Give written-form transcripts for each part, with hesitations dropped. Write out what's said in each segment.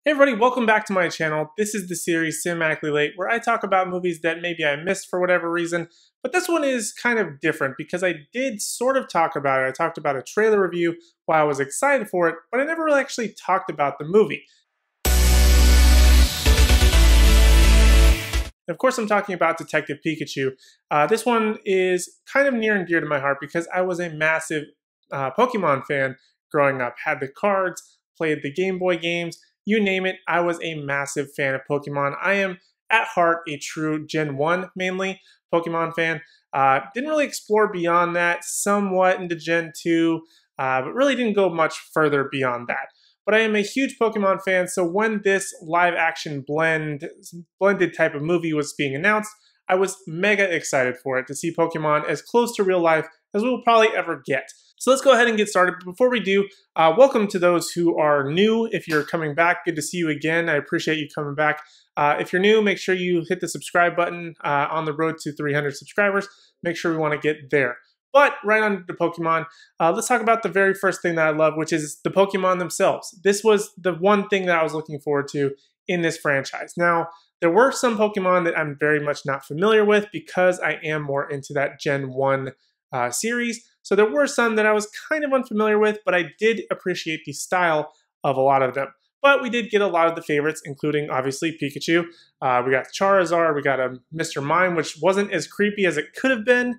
Hey everybody, welcome back to my channel. This is the series Cinematically Late, where I talk about movies that maybe I missed for whatever reason, but this one is kind of different because I did sort of talk about it. I talked about a trailer review while I was excited for it, but I never really actually talked about the movie. And of course, I'm talking about Detective Pikachu. This one is kind of near and dear to my heart because I was a massive Pokemon fan growing up. Had the cards, played the Game Boy games, you name it, I was a massive fan of Pokemon. I am, at heart, a true Gen 1, mainly, Pokemon fan. Didn't really explore beyond that, somewhat into Gen 2, but really didn't go much further beyond that. But I am a huge Pokemon fan, so when this live-action blended type of movie was being announced, I was mega excited for it, to see Pokemon as close to real life as we will probably ever get. So let's go ahead and get started. But before we do, welcome to those who are new. If you're coming back, good to see you again. I appreciate you coming back. If you're new, make sure you hit the subscribe button on the road to 300 subscribers. Make sure we want to get there. But right on to Pokemon, let's talk about the very first thing that I love, which is the Pokemon themselves. This was the one thing that I was looking forward to in this franchise. Now, there were some Pokemon that I'm very much not familiar with because I am more into that Gen 1 series. So there were some that I was kind of unfamiliar with, but I did appreciate the style of a lot of them. But we did get a lot of the favorites, including, obviously, Pikachu. We got Charizard, we got a Mr. Mime, which wasn't as creepy as it could have been.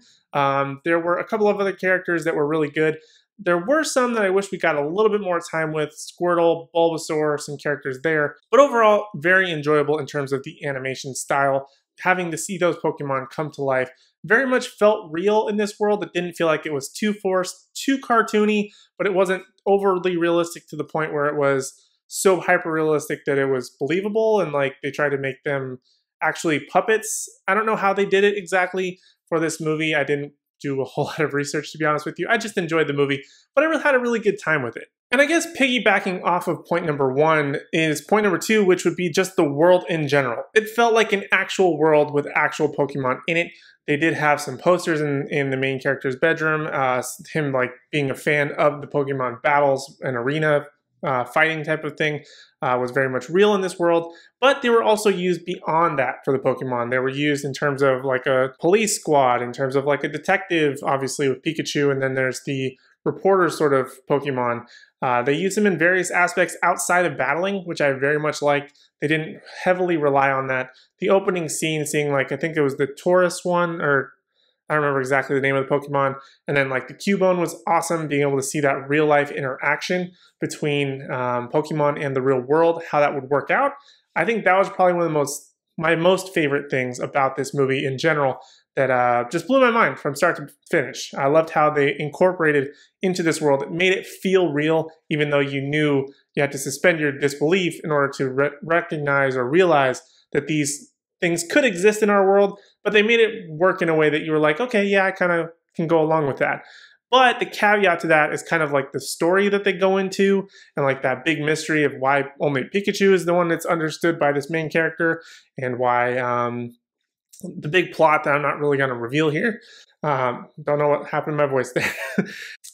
There were a couple of other characters that were really good. There were some that I wish we got a little bit more time with, Squirtle, Bulbasaur, some characters there. But overall, very enjoyable in terms of the animation style. Having to see those Pokemon come to life very much felt real in this world. It didn't feel like it was too forced, too cartoony, but it wasn't overly realistic to the point where it was so hyper-realistic that it was believable and like they tried to make them actually puppets. I don't know how they did it exactly for this movie. I didn't do a whole lot of research, to be honest with you. I just enjoyed the movie, but I had a really good time with it. And I guess piggybacking off of point number one is point number two, which would be just the world in general. It felt like an actual world with actual Pokemon in it. They did have some posters in the main character's bedroom, him like being a fan of the Pokemon battles and arena fighting type of thing was very much real in this world, but they were also used beyond that for the Pokemon. They were used in terms of like a police squad, in terms of like a detective, obviously with Pikachu, and then there's the reporter sort of Pokemon. They use them in various aspects outside of battling, which I very much liked. They didn't heavily rely on that. The opening scene, seeing like, I think it was the Taurus one, or I don't remember exactly the name of the Pokemon, and then like the Cubone was awesome, being able to see that real life interaction between Pokemon and the real world, how that would work out. I think that was probably one of my most favorite things about this movie in general, that just blew my mind from start to finish. I loved how they incorporated into this world. It made it feel real, even though you knew you had to suspend your disbelief in order to recognize or realize that these things could exist in our world, but they made it work in a way that you were like, okay, yeah, I kind of can go along with that. But the caveat to that is kind of like the story that they go into and like that big mystery of why only Pikachu is the one that's understood by this main character, and why the big plot that I'm not really going to reveal here. Don't know what happened to my voice there.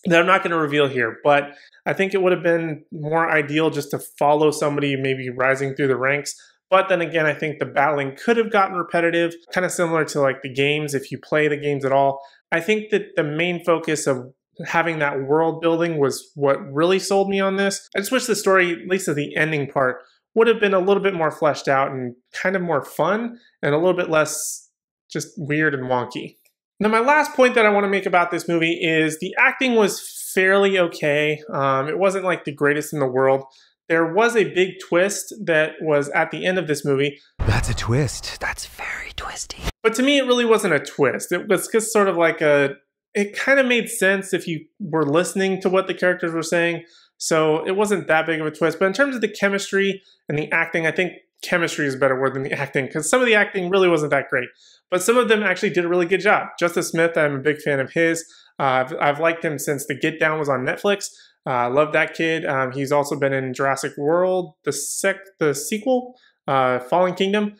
That I'm not going to reveal here, but I think it would have been more ideal just to follow somebody maybe rising through the ranks. But then again, I think the battling could have gotten repetitive, kind of similar to like the games, if you play the games at all. I think that the main focus of having that world building was what really sold me on this. I just wish the story, at least at the ending part, would have been a little bit more fleshed out and kind of more fun and a little bit less just weird and wonky. Now, my last point that I want to make about this movie is the acting was fairly okay. It wasn't like the greatest in the world. There was a big twist that was at the end of this movie. That's a twist. That's very twisty. But to me, it really wasn't a twist. It was just sort of like it kind of made sense if you were listening to what the characters were saying. So it wasn't that big of a twist. But in terms of the chemistry and the acting, I think chemistry is a better word than the acting, because some of the acting really wasn't that great. But some of them actually did a really good job. Justice Smith, I'm a big fan of his. I've liked him since The Get Down was on Netflix. Love that kid. He's also been in Jurassic World, the sequel, Fallen Kingdom.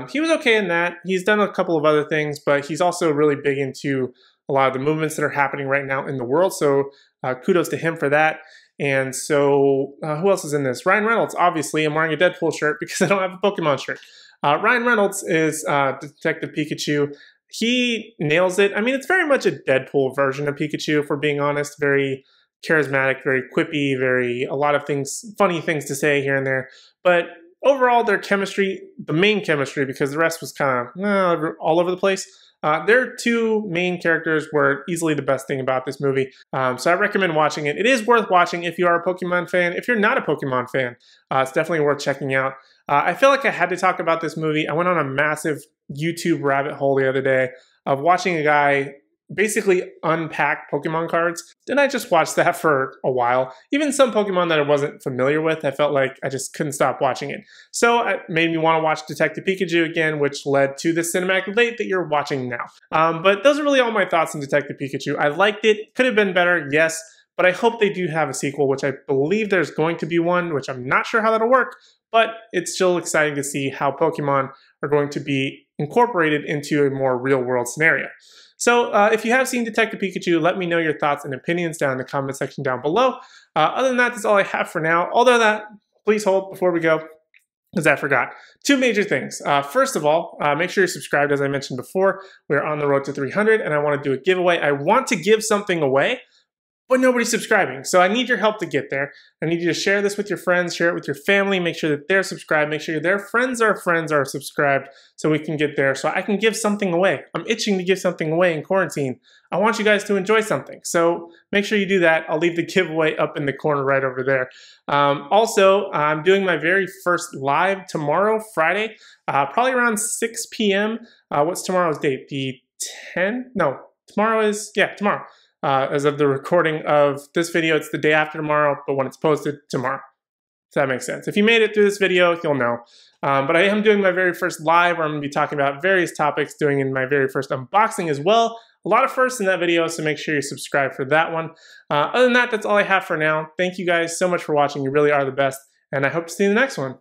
He was okay in that. He's done a couple of other things, but he's also really big into a lot of the movements that are happening right now in the world. So kudos to him for that. And so, who else is in this? Ryan Reynolds, obviously. I'm wearing a Deadpool shirt because I don't have a Pokemon shirt. Ryan Reynolds is Detective Pikachu. He nails it. I mean, it's very much a Deadpool version of Pikachu, if we're being honest. Very charismatic, very quippy, a lot of things, funny things to say here and there. But overall, their chemistry, the main chemistry, because the rest was kind of all over the place. Their two main characters were easily the best thing about this movie. So I recommend watching it. It is worth watching if you are a Pokemon fan. If you're not a Pokemon fan, it's definitely worth checking out. I feel like I had to talk about this movie. I went on a massive YouTube rabbit hole the other day of watching a guy basically unpack Pokemon cards. And I just watched that for a while. Even some Pokemon that I wasn't familiar with, I felt like I just couldn't stop watching it. So it made me want to watch Detective Pikachu again, which led to the cinematic late that you're watching now. But those are really all my thoughts on Detective Pikachu. I liked it. Could have been better, yes. But I hope they do have a sequel, which I believe there's going to be one, which I'm not sure how that'll work. But it's still exciting to see how Pokemon are going to be incorporated into a more real-world scenario. So if you have seen Detective Pikachu, let me know your thoughts and opinions down in the comment section down below. Other than that, that's all I have for now. Although that, please hold before we go, because I forgot. Two major things. First of all, make sure you're subscribed, as I mentioned before. We're on the road to 300, and I want to do a giveaway. I want to give something away, but nobody's subscribing. So I need your help to get there. I need you to share this with your friends, share it with your family, make sure that they're subscribed, make sure their friends are subscribed so we can get there, so I can give something away. I'm itching to give something away in quarantine. I want you guys to enjoy something. So make sure you do that. I'll leave the giveaway up in the corner right over there. Also, I'm doing my very first live tomorrow, Friday, probably around 6 p.m. What's tomorrow's date? The 10th? No, tomorrow. As of the recording of this video, it's the day after tomorrow, but when it's posted, tomorrow. If that makes sense. If you made it through this video, you'll know. But I am doing my very first live where I'm going to be talking about various topics, doing in my very first unboxing as well. A lot of firsts in that video, so make sure you subscribe for that one. Other than that, that's all I have for now. Thank you guys so much for watching. You really are the best, and I hope to see you in the next one.